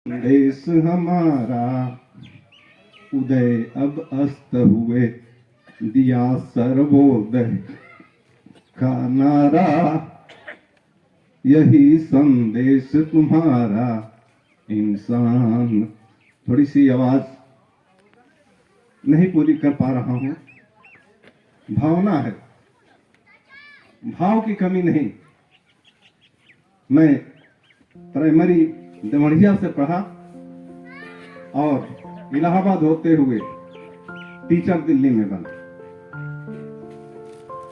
देश हमारा उदय अब अस्त हुए, दिया सर्वोदय का नारा, यही संदेश तुम्हारा इंसान। थोड़ी सी आवाज नहीं पूरी कर पा रहा हूं, भावना है, भाव की कमी नहीं। मैं प्राइमरी दमड़िया से पढ़ा और इलाहाबाद होते हुए टीचर दिल्ली में बना,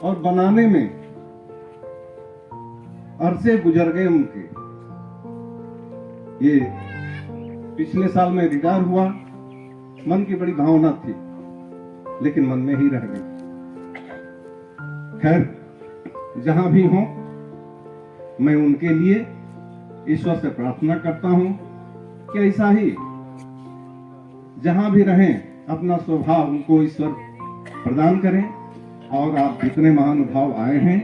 और बनाने में अरसे गुजर गए उनके। ये पिछले साल में रिटायर हुआ, मन की बड़ी भावना थी लेकिन मन में ही रह गई। खैर, जहां भी हो मैं उनके लिए ईश्वर से प्रार्थना करता हूं कि ऐसा ही जहां भी रहें अपना स्वभाव उनको ईश्वर प्रदान करें। और आप जितने महानुभाव आए हैं,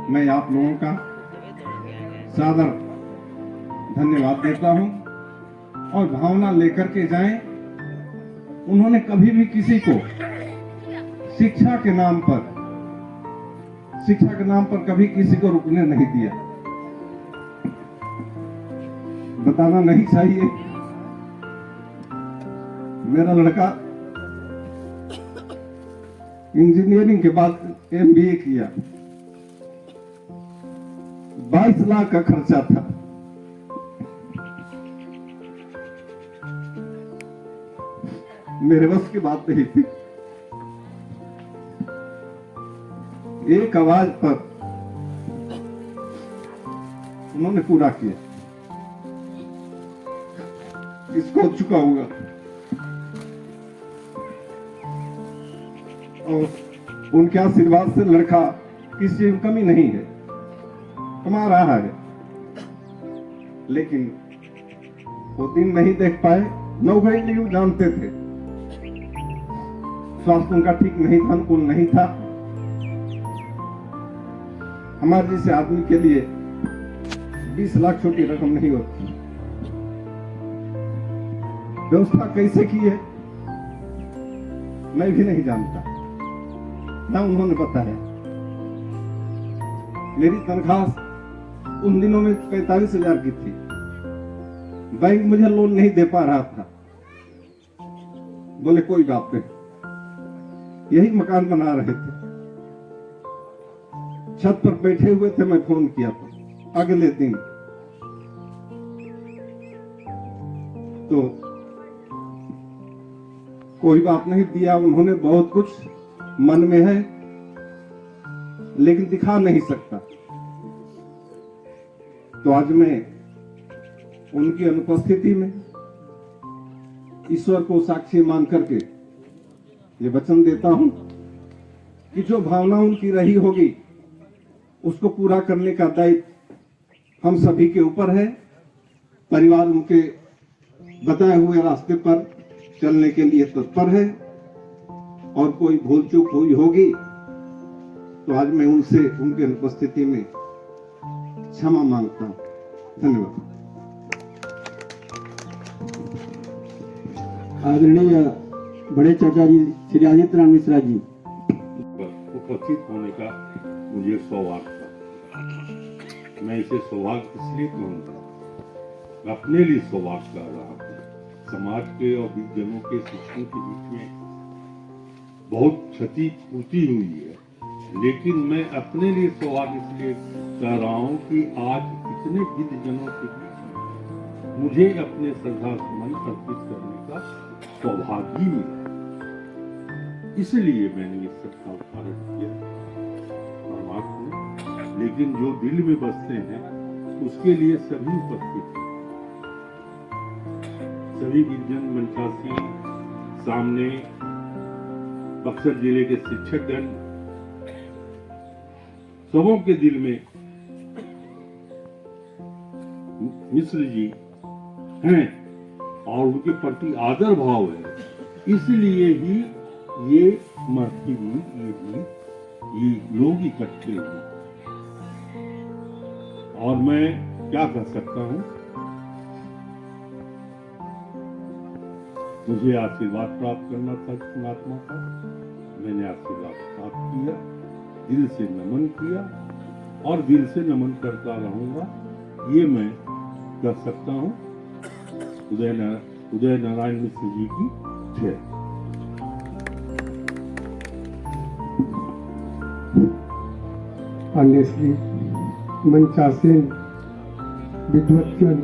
मैं आप लोगों का सादर धन्यवाद देता हूं और भावना लेकर के जाएं। उन्होंने कभी भी किसी को शिक्षा के नाम पर कभी किसी को रुकने नहीं दिया। बताना नहीं चाहिए, मेरा लड़का इंजीनियरिंग के बाद एमबीए किया, 22 लाख का खर्चा था। मेरे बस की बात नहीं थी। एक आवाज पर उन्होंने पूरा किया, इसको चुकाऊंगा। और उनके आशीर्वाद से लड़का किसी चीज में कमी नहीं है, कमा रहा है। लेकिन वो दिन नहीं देख पाए, 9 घंटे जानते थे। स्वास्थ्य उनका ठीक नहीं था, अनुकूल नहीं था। हमारे जैसे आदमी के लिए 20 लाख छोटी रकम नहीं होती। व्यवस्था कैसे की है मैं भी नहीं जानता, ना उन्होंने बताया। मेरी तनख्वाह उन दिनों में 45,000 की थी। बैंक मुझे लोन नहीं दे पा रहा था। बोले कोई बात नहीं, यही मकान बना रहे थे, छत पर बैठे हुए थे। मैं फोन किया था अगले दिन, तो कोई बात नहीं दिया। उन्होंने बहुत कुछ मन में है लेकिन दिखा नहीं सकता। तो आज मैं उनकी अनुपस्थिति में ईश्वर को साक्षी मान करके ये वचन देता हूं कि जो भावना उनकी रही होगी उसको पूरा करने का दायित्व हम सभी के ऊपर है। परिवार उनके बताए हुए रास्ते पर चलने के लिए तत्पर है, और कोई भूल चूक हुई होगी तो आज मैं उनसे उनके अनुपस्थिति में क्षमा मांगता हूं। धन्यवाद। आदरणीय बड़े चाचा जी श्री आदित्य राम मिश्रा जी उपस्थित होने का मुझे सौभाग्य था। मैं इसे सौभाग्य इसलिए कहूँगा, अपने लिए सौभाग्य कर रहा हूँ। समाज के और विद्वानों के शिक्षकों के बीच में बहुत क्षति पूर्ति हुई है, लेकिन मैं अपने लिए सौभाग्य इसलिए कह रहा हूँ कि आज इतने विद्वानों के बीच में मुझे अपने श्रद्धा सुमन अर्पित करने का सौभाग्य मिला। इसलिए मैंने ये सबका उदाहरण किया परमात्मा। लेकिन जो दिल में बसते हैं उसके लिए सभी उपस्थित हैं, सभी विद्वान मंचासी सामने, बक्सर जिले के शिक्षकगण, सबों के दिल में मिश्र जी हैं और उनके प्रति आदर भाव है। इसलिए ही ये महफिल, ये लोग इकट्ठे हुए। और मैं क्या कह सकता हूं, मुझे आशीर्वाद प्राप्त करना था परमात्मा का। मैंने आशीर्वाद प्राप्त किया, दिल से नमन किया और दिल से नमन करता रहूंगा, ये मैं कर सकता हूँ। उदय नारायण मिश्र जी की जय। अन्य श्री मंचासीन विद्वत्जन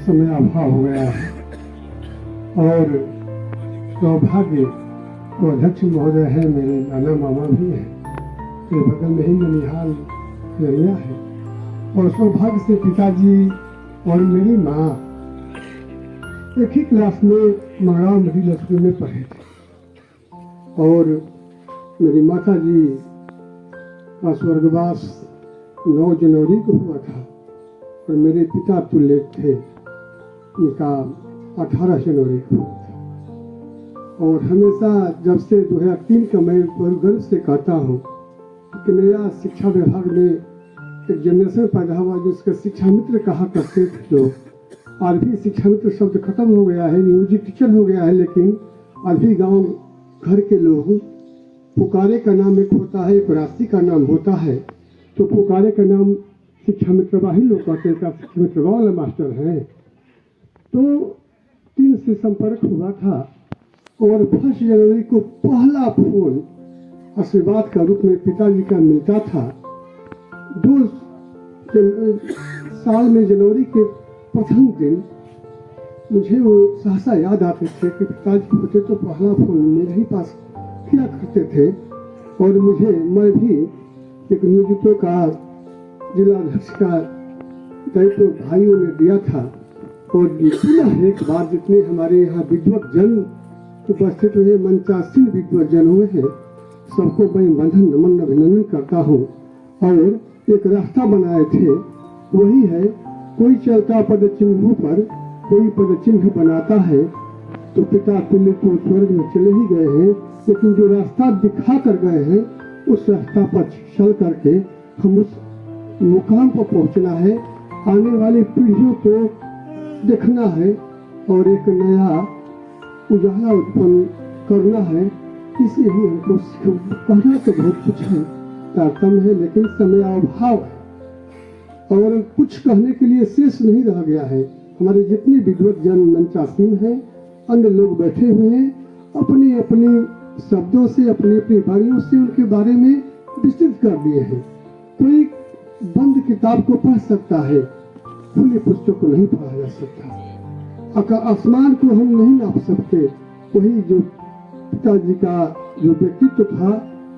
समय अभाव हो गया है और सौभाग्य तो अध्यक्ष महोदय है, मेरे नाना मामा भी हैं, मेरे बगल में ही ननिहाल एरिया है और सौभाग्य से पिताजी और मेरी माँ एक ही क्लास में महाराव मिडिल स्कूल में पढ़े थे और मेरी माता जी का स्वर्गवास 9 जनवरी को हुआ था और मेरे पिता तुल्य थे, उनका 18 जनवरी को हुआ था। और हमेशा जब से 2003 का मैं गर्व से कहता हूँ कि नया शिक्षा विभाग में एक जनरेशन पैदा हुआ जिसका शिक्षा मित्र कहा करते थे लोग। आज भी शिक्षा मित्र शब्द खत्म हो गया है, नियोजित टीचर हो गया है, लेकिन आज भी गाँव घर के लोग पुकारे का नाम एक होता है, एक राशि का नाम होता है, तो पुकारे का नाम शिक्षा मित्रवा ही लोग कहते हैं, शिक्षा मित्रवा वाला मास्टर हैं। तो 3 से संपर्क हुआ था और 1 जनवरी को पहला फोन आशीर्वाद का रूप में पिताजी का मिलता था। 2 साल में जनवरी के प्रथम दिन मुझे वो सहसा याद आते थे कि पिताजी होते तो पहला फोन मेरे ही पास किया करते थे और मैं भी एक नियोजितों का जिला अध्यक्ष का दायित्व भाइयों ने दिया था और पुनः एक बार जितने हमारे यहाँ विद्वत जन उपस्थित हुए, मंचासीन विद्वत जन हुए हैं, सबको मैं बंधन नमन अभिनंदन करता हूँ। और एक रास्ता बनाए थे, वही है कोई चलता पद चिन्हों पर कोई पद चिन्ह बनाता है, तो पिता तुल्य तो स्वर्ग में चले ही गए हैं, लेकिन जो रास्ता दिखा कर गए हैं उस रास्ता पर चल करके हम उस मुकाम पर पहुंचना है, आने वाली पीढ़ियों को देखना है और एक नया उजाला उत्पन्न करना है। इसलिए ही हमको कहना तो बहुत कुछ है, तारतम्य है, लेकिन समय अभाव है और कुछ कहने के लिए शेष नहीं रह गया है। हमारे जितने विद्वत जन मंचासीन हैं, अन्य लोग बैठे हुए हैं, अपनी अपनी शब्दों से अपनी अपनी वाणियों से उनके बारे में विस्तृत कर दिए हैं। कोई बंद किताब को पढ़ सकता है, खुले पुस्तक को नहीं पढ़ा जा सकता। आसमान को हम नहीं नाप सकते। वही जो पिताजी का जो व्यक्तित्व था,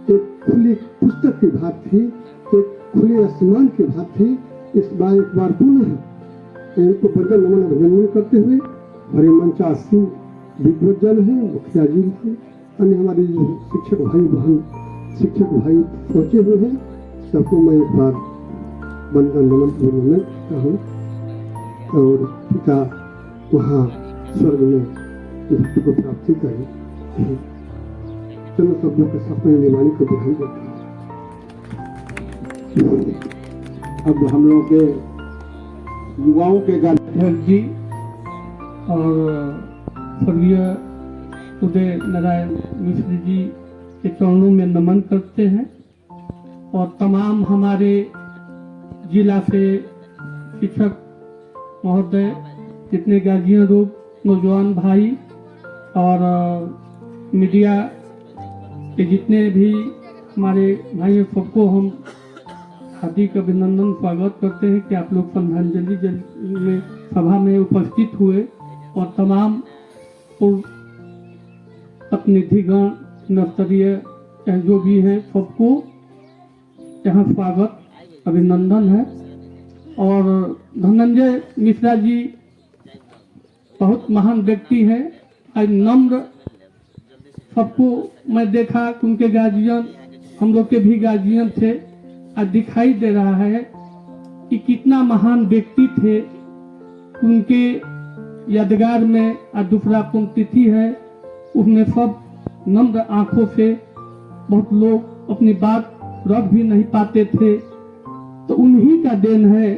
एक खुली पुस्तक की बात थी, एक खुले आसमान की बात थी। इस बार एक बार पुनः इनको बंधन नमन अभिनंदन करते हुए हमारे मंचासीन विद्वत जन हैं, मुखिया जी हैं, अन्य हमारे जो शिक्षक भाई बहन शिक्षक भाई पहुंचे हुए हैं, सबको मैं एक बार बंधन नमन अभिनंदन करता हूँ और पिता वहाँ स्वर्ग में भक्ति को प्राप्ति करें। चलो सब लोग के सपने निमानी को दिखाई देता है। अब हम लोग के युवाओं के अध्यक्ष जी और स्वर्गीय उदय नारायण मिश्र जी के चरणों में नमन करते हैं और तमाम हमारे जिला से शिक्षक महोदय, जितने गार्जियन लोग, नौजवान भाई और मीडिया के जितने भी हमारे भाइयों, सबको हम हार्दिक अभिनंदन स्वागत करते हैं कि आप लोग श्रद्धांजलि में सभा में उपस्थित हुए और तमाम प्रतिनिधिगण, नर्सरीय जो भी हैं, सबको यहाँ स्वागत अभिनंदन है। और धनंजय मिश्रा जी बहुत महान व्यक्ति है, आज नम्र, सबको मैं देखा कि उनके गार्जियन, हम लोग के भी गार्जियन थे, आज दिखाई दे रहा है कि कितना महान व्यक्ति थे। उनके यादगार में आज दूसरा पुण्यतिथि है, उसमें सब नम्र आंखों से, बहुत लोग अपनी बात रख भी नहीं पाते थे, तो उन्हीं का देन है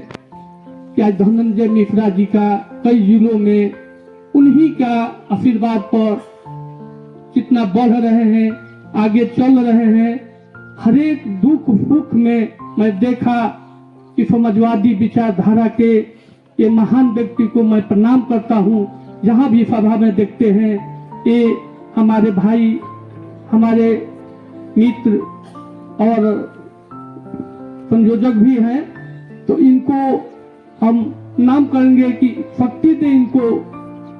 कि आज धनंजय मिश्रा जी का कई जिलों में उन्हीं उन्हीं का आशीर्वाद पर कितना बढ़ रहे हैं, आगे चल रहे हैं। हर एक दुख सुख में मैं देखा कि समाजवादी विचारधारा के ये महान व्यक्ति को मैं प्रणाम करता हूँ। जहाँ भी सभा में देखते हैं, ये हमारे भाई, हमारे मित्र और संयोजक भी हैं, तो इनको हम नाम करेंगे कि शक्ति दे, इनको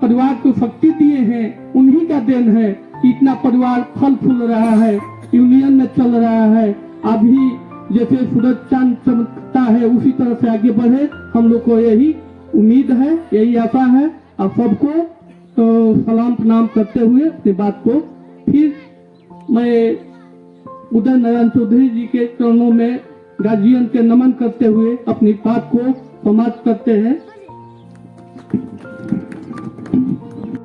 परिवार को शक्ति दिए हैं, उन्हीं का देन है कि इतना परिवार फल फूल रहा है, यूनियन में चल रहा है। अभी जैसे सूरज चांद चमकता है उसी तरह से आगे बढ़े, हम लोग को यही उम्मीद है, यही आशा है। आप सबको सलाम प्रणाम करते हुए अपनी बात को फिर मैं उदय नारायण चौधरी जी के चरणों में गार्जियन के नमन करते हुए अपनी बात को समाप्त करते हैं।